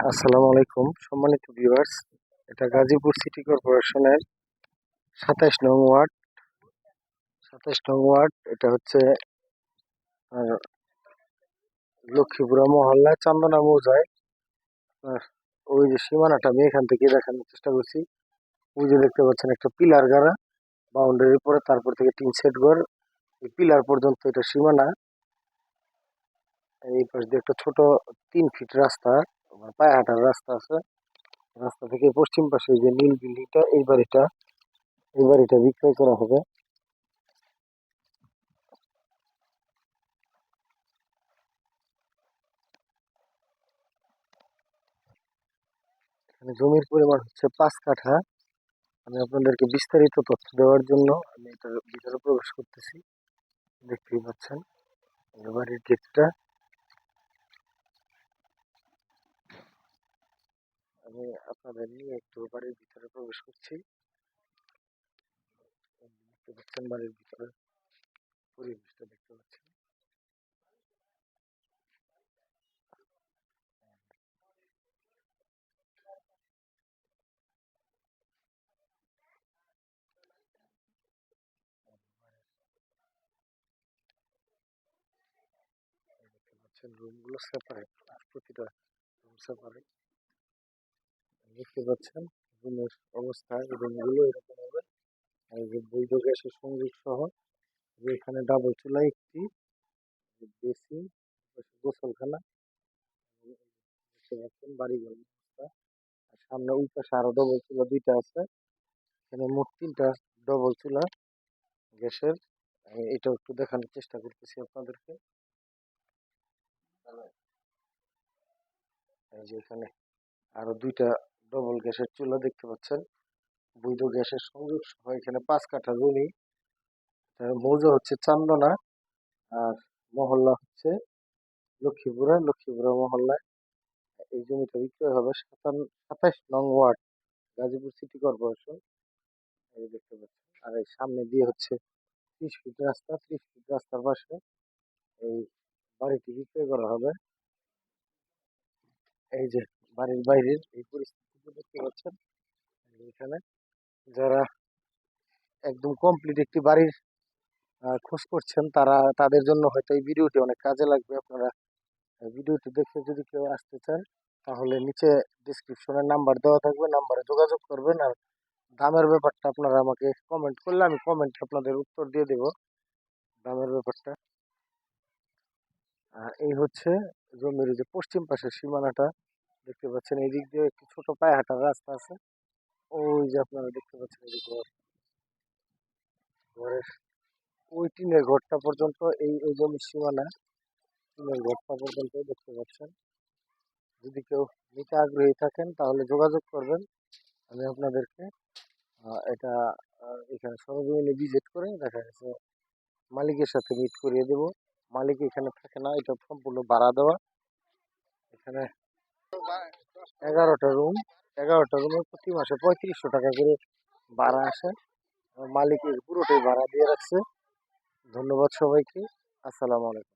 আসসালামু আলাইকুম সম্মানিত ভিউয়ার্স। এটা গাজীপুর সিটি কর্পোরেশনের ২৭ নং ওয়ার্ড। ২৭ নং ওয়ার্ড, এটা হচ্ছে আহ, লক্ষ্মীপুরা মহল্লা চান্দনা মৌজায়। আহ, ওই যে সীমানাটা আমি এখান থেকে দেখানোর চেষ্টা করছি। ওই যে দেখতে পাচ্ছেন একটা পিলার গাড়া বাউন্ডারির পরে, তারপর থেকে টিন সেট ঘর, এই পিলার পর্যন্ত এটা সীমানা। এই পাশ দিয়ে একটা ছোট ৩ ফিট রাস্তা, পায়ে হাঁটার রাস্তা আছে। রাস্তা থেকে পশ্চিম পাশে যে নীল বিল্ডিংটা, এই বাড়িটা বিক্রয় করা হবে। জমির পরিমাণ হচ্ছে 5 কাঠা। আমি আপনাদেরকে বিস্তারিত তথ্য দেওয়ার জন্য আমি এটার ভিতরে প্রবেশ করতেছি। দেখতেই পাচ্ছেন বাড়ির গেটটা। আমি আপনাদের নিয়ে একটু বাড়ির ভিতরে প্রবেশ করছি। দেখতে পাচ্ছেন বাড়ির ভিতরে পরিবেশটা, দেখতে পাচ্ছেন। দেখতে পাচ্ছেন রুমগুলো সেপারেট, প্রতিটা রুম সেপারেট। দেখতে পাচ্ছেন রুমের অবস্থা, রুমগুলো এরকম হবে। এই যে বৈধ গ্যাসের সংযোগ সহ, যে এখানে ডাবল চুলা একটি, বেসিন, গোসলখানা। দেখতে পাচ্ছেন বাড়িঘর অবস্থা। আর সামনে ওই পাশে আরো ডবল চুলা 2টা আছে। এখানে মোট 3টা ডবল চুলা গ্যাসের। আমি এটাও একটু দেখানোর চেষ্টা করতেছি আপনাদেরকে। এই যে এখানে আরো 2টা ডবল গ্যাসের চুলা দেখতে পাচ্ছেন, বৈধ গ্যাসের সংযোগ সহ। এখানে 5 কাঠা জমি। মৌজা হচ্ছে চান্দনা, আর মহল্লা হচ্ছে লক্ষ্মীপুরা মহল্লায় এই জমিটা বিক্রয় হবে। 27 নং ওয়ার্ড, গাজীপুর সিটি কর্পোরেশন। এই দেখতে পাচ্ছেন। আর এই সামনে দিয়ে হচ্ছে 30 ফিট রাস্তা। 30 ফিট রাস্তার পাশে এই বাড়িটি বিক্রয় করা হবে। এই যে বাড়ির বাইরের এই পরিস্থিতি দেখতে পাচ্ছেন। এখানে যারা একদম কমপ্লিট একটি বাড়ির খোঁজ করছেন, তাদের জন্য হয়তো এই ভিডিওটি অনেক কাজে লাগবে। আপনারা ভিডিওটি দেখে যদি কেউ আসতে চান, তাহলে নিচে ডিসক্রিপশনে নাম্বার দেওয়া থাকবে, নাম্বারে যোগাযোগ করবেন। আর দামের ব্যাপারটা আপনারা আমাকে কমেন্ট করলে আমি কমেন্টে আপনাদের উত্তর দিয়ে দেব দামের ব্যাপারটা। এই হচ্ছে জমির যে পশ্চিম পাশের সীমানাটা দেখতে পাচ্ছেন। এই দিক দিয়ে একটি ছোট পায়ে হাঁটার রাস্তা আছে। ওই যে আপনারা দেখতে পাচ্ছেন এই যে ঘরের ওই টিনের ঘরটা পর্যন্ত, এই জমির সীমানা টিনের ঘরটা পর্যন্ত দেখতে পাচ্ছেন। যদি কেউ নিতে আগ্রহী থাকেন তাহলে যোগাযোগ করবেন। আমি আপনাদেরকে এটা এখানে সরজমিনে ভিজিট করে দেখা গেছে মালিকের সাথে মিট করিয়ে দেব। মালিক এখানে থাকে না, এটা সম্পূর্ণ ভাড়া দেওয়া। এখানে 11টা রুম। 11টা রুমে প্রতি মাসে 3500 টাকা করে ভাড়া আসে। মালিক এর পুরোটাই ভাড়া দিয়ে রাখছে। ধন্যবাদ সবাইকে। আসসালামু আলাইকুম।